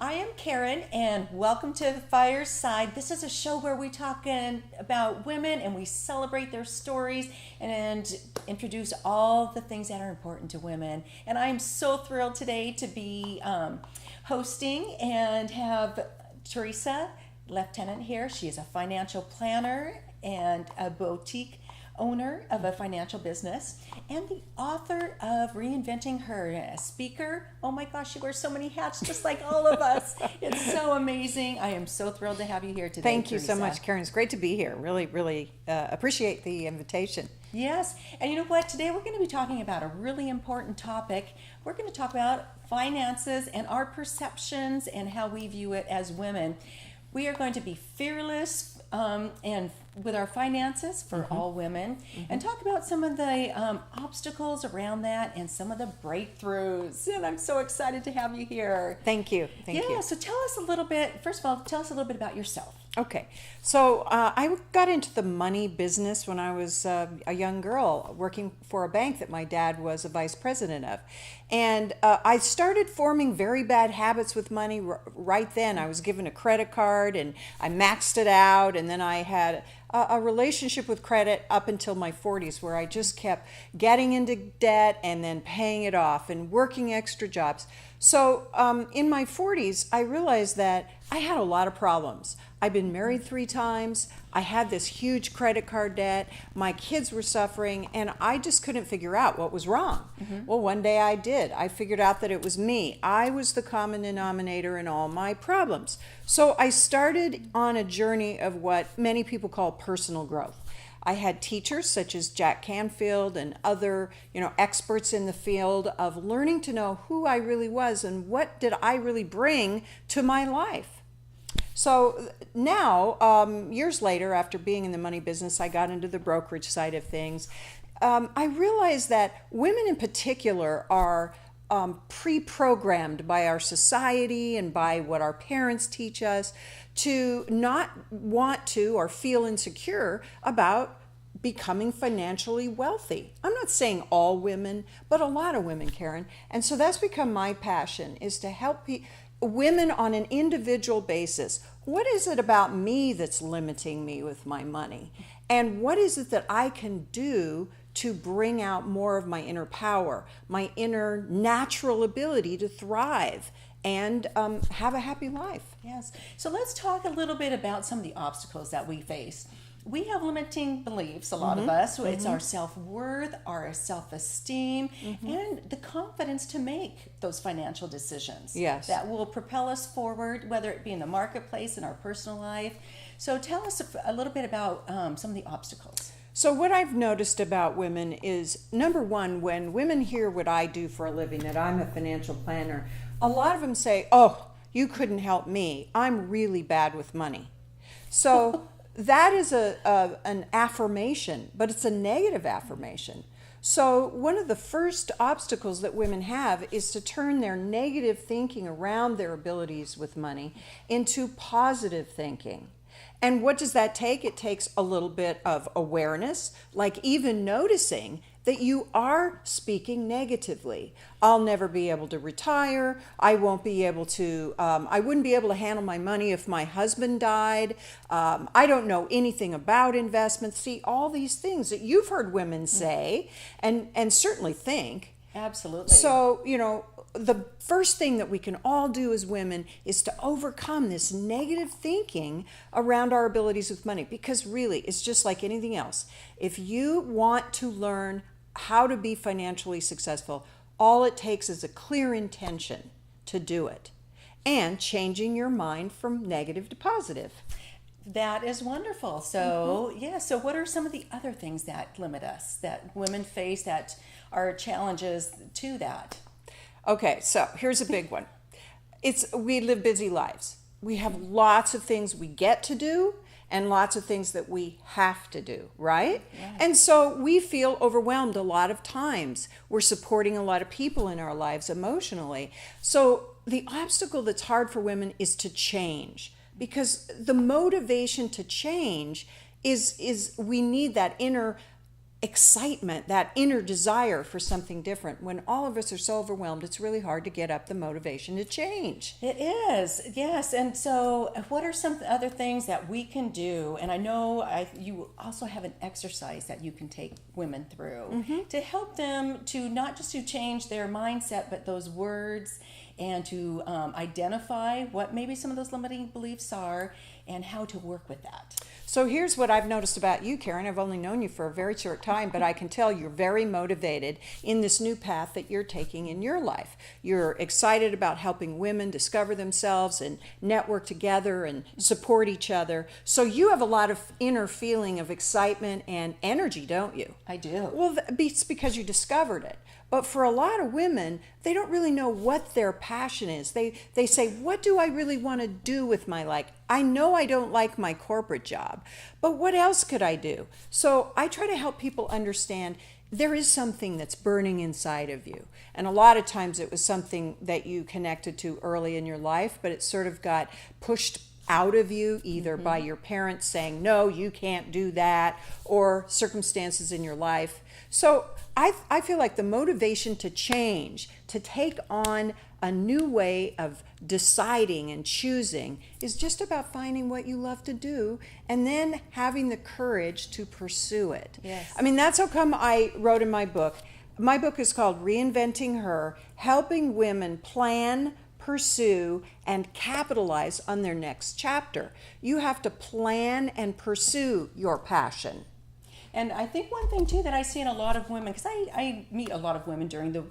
I am Karen, and welcome to Fireside. This is a show where we talk about women and we celebrate their stories and introduce all the things that are important to women. And I'm so thrilled today to be hosting and have Tresa Leftenant here. She is a financial planner and a boutique owner of a financial business and the author of Reinventing Her, a speaker. Oh my gosh, she wears so many hats just like all of us. It's so amazing. I am so thrilled to have you here today. Thank you Tresa. so much, Karen. It's great to be here. Really appreciate the invitation. Yes, and you know what? Today we're going to be talking about a really important topic. We're going to talk about finances and our perceptions and how we view it as women. We are going to be fearless and with our finances for all women, and talk about some of the obstacles around that and some of the breakthroughs. And I'm so excited to have you here. Thank you. Thank you. Yeah, so tell us a little bit, first of all, tell us a little bit about yourself. Okay, so I got into the money business when I was a young girl working for a bank that my dad was a vice president of. And I started forming very bad habits with money right then. I was given a credit card and I maxed it out, and then I had a relationship with credit up until my 40s where I just kept getting into debt and then paying it off and working extra jobs. So in my 40s, I realized that I had a lot of problems. I've been married 3 times. I had this huge credit card debt. My kids were suffering, and I just couldn't figure out what was wrong. Well, one day I did. I figured out that it was me. I was the common denominator in all my problems. So I started on a journey of what many people call personal growth. I had teachers such as Jack Canfield and other, experts in the field of learning to know who I really was and what did I really bring to my life. So now, years later, after being in the money business, I got into the brokerage side of things. I realized that women in particular are pre-programmed by our society and by what our parents teach us to not want to or feel insecure about becoming financially wealthy. I'm not saying all women, but a lot of women, Karen. And so that's become my passion, is to help women on an individual basis. What is it about me that's limiting me with my money? And what is it that I can do to bring out more of my inner power, my inner natural ability to thrive and have a happy life? Yes. So let's talk a little bit about some of the obstacles that we face. We have limiting beliefs, a lot of us. It's our self-worth, our self-esteem, and the confidence to make those financial decisions. Yes. That will propel us forward, whether it be in the marketplace, in our personal life. So tell us a little bit about some of the obstacles. So what I've noticed about women is, number one, when women hear what I do for a living, that I'm a financial planner, a lot of them say, oh, you couldn't help me. I'm really bad with money. So that is an affirmation, but it's a negative affirmation. So one of the first obstacles that women have is to turn their negative thinking around their abilities with money into positive thinking. And what does that take? It takes a little bit of awareness, like even noticing that you are speaking negatively. I'll never be able to retire. I won't be able to, I wouldn't be able to handle my money if my husband died. I don't know anything about investments. See, all these things that you've heard women say and certainly think. Absolutely. So, the first thing that we can all do as women is to overcome this negative thinking around our abilities with money, because really it's just like anything else. If you want to learn how to be financially successful, all it takes is a clear intention to do it and changing your mind from negative to positive. That is wonderful. So, so what are some of the other things that limit us, that women face, that are challenges to that? Okay, so here's a big one. We live busy lives. We have lots of things we get to do and lots of things that we have to do, right? Yeah. And so we feel overwhelmed a lot of times. We're supporting a lot of people in our lives emotionally. So the obstacle that's hard for women is to change, because the motivation to change is we need that inner excitement, that inner desire for something different. When all of us are so overwhelmed, it's really hard to get up the motivation to change. It is, yes. And so, what are some other things that we can do? And I know you also have an exercise that you can take women through to help them to not just to change their mindset, but those words, and to identify what maybe some of those limiting beliefs are and how to work with that. So here's what I've noticed about you, Karen. I've only known you for a very short time, but I can tell you're very motivated in this new path that you're taking in your life. You're excited about helping women discover themselves and network together and support each other. So you have a lot of inner feeling of excitement and energy, don't you? I do. Well, it's because you discovered it. But for a lot of women, they don't really know what their passion is. They say, what do I really want to do with my life? I know I don't like my corporate job, but what else could I do? So I try to help people understand there is something that's burning inside of you. And a lot of times it was something that you connected to early in your life, but it sort of got pushed out of you, either by your parents saying, no, you can't do that, or circumstances in your life. So I feel like the motivation to change, to take on a new way of deciding and choosing, is just about finding what you love to do and then having the courage to pursue it. Yes. I mean, that's how come I wrote in my book. My book is called Reinventing Her, helping women plan, pursue, and capitalize on their next chapter. You have to plan and pursue your passion. And I think one thing too that I see in a lot of women, because I meet a lot of women during the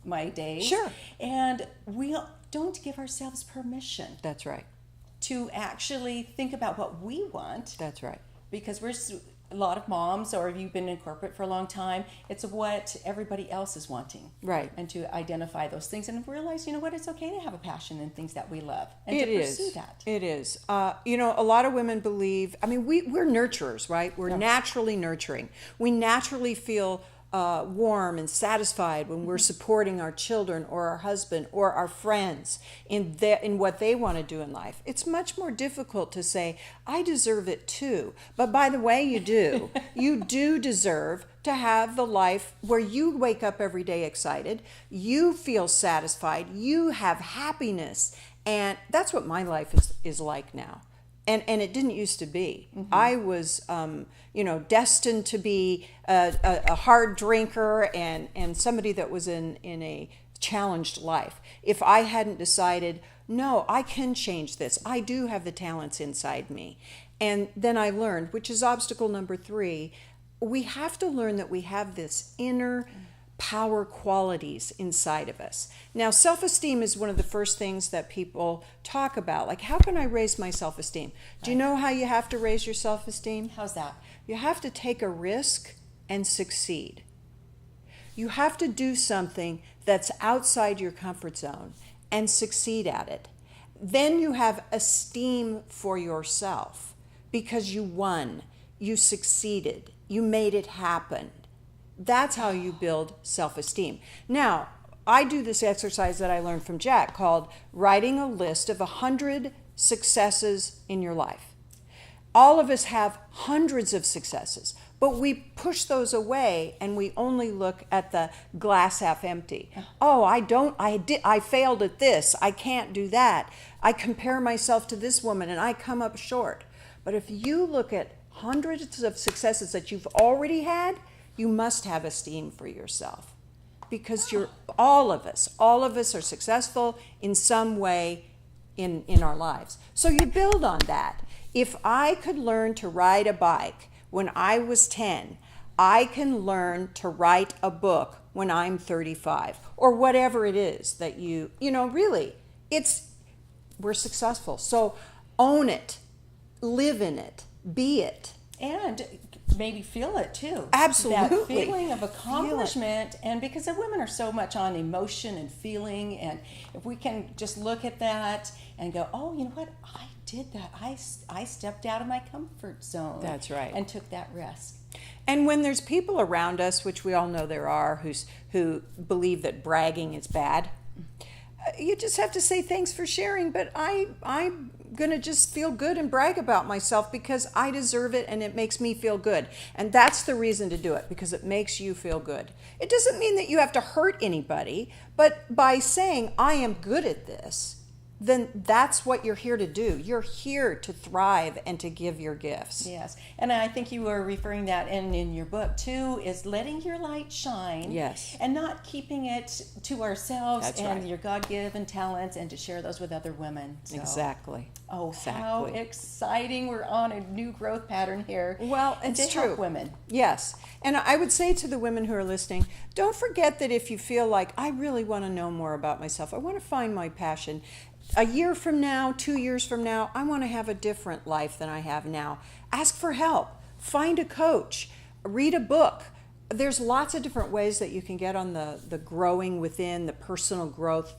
my days. Sure. And we don't give ourselves permission That's right. to actually think about what we want, That's right. because we're a lot of moms, or if you've been in corporate for a long time, it's what everybody else is wanting. Right. And to identify those things and realize, it's okay to have a passion in things that we love and It to is. pursue that. It is. A lot of women believe, we're nurturers, right? We're naturally nurturing. We naturally feel warm and satisfied when we're supporting our children or our husband or our friends in what they want to do in life. It's much more difficult to say, I deserve it too. But by the way, you do. You do deserve to have the life where you wake up every day excited, you feel satisfied, you have happiness. And that's what my life is like now. And it didn't used to be. I was, destined to be a hard drinker and somebody that was in a challenged life. If I hadn't decided, no, I can change this. I do have the talents inside me. And then I learned, which is obstacle number 3, we have to learn that we have this inner power qualities inside of us. Now, self-esteem is one of the first things that people talk about. Like, how can I raise my self-esteem? Do you know how you have to raise your self-esteem? How's that? You have to take a risk and succeed. You have to do something that's outside your comfort zone and succeed at it. Then you have esteem for yourself because you won, you succeeded, you made it happen. That's how you build self-esteem. Now, I do this exercise that I learned from Jack called writing a list of 100 successes in your life. All of us have hundreds of successes, but we push those away and we only look at the glass half empty. Oh, I failed at this. I can't do that. I compare myself to this woman and I come up short. But if you look at hundreds of successes that you've already had, you must have esteem for yourself, because all of us are successful in some way in our lives. So you build on that. If I could learn to ride a bike when I was 10, I can learn to write a book when I'm 35, or whatever it is that really, we're successful. So own it, live in it, be it. And maybe feel it too. Absolutely. That feeling of accomplishment. And because the women are so much on emotion and feeling, and if we can just look at that and go, oh, you know what, I did that. I stepped out of my comfort zone. That's right. And took that risk. And when there's people around us, which we all know there are, who believe that bragging is bad, you just have to say thanks for sharing, but I going to just feel good and brag about myself because I deserve it and it makes me feel good. And that's the reason to do it, because it makes you feel good. It doesn't mean that you have to hurt anybody, but by saying, I am good at this, then that's what you're here to do. You're here to thrive and to give your gifts. Yes. And I think you were referring that in your book too, is letting your light shine. Yes. And not keeping it to ourselves. That's and right. your God-given talents, and to share those with other women. So, Exactly. Oh, Exactly. how exciting. We're on a new growth pattern here. Well, and it's to true. help women. Yes. And I would say to the women who are listening, don't forget that if you feel like, I really want to know more about myself, I want to find my passion, a year from now, 2 years from now, I want to have a different life than I have now. Ask for help. Find a coach. Read a book. There's lots of different ways that you can get on the growing within, the personal growth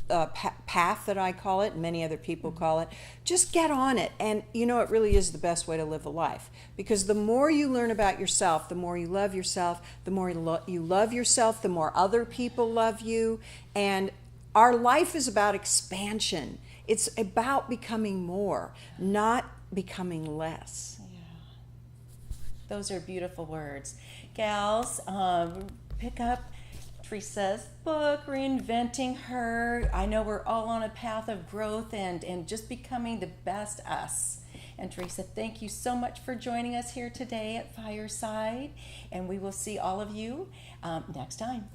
path that I call it, and many other people call it. Just get on it. And it really is the best way to live a life. Because the more you learn about yourself, the more you love yourself, the more you love yourself, the more other people love you. And our life is about expansion. It's about becoming more, not becoming less. Yeah. Those are beautiful words. Gals, pick up Tresa's book, Reinventing Her. I know we're all on a path of growth and just becoming the best us. And Tresa, thank you so much for joining us here today at Fireside. And we will see all of you next time.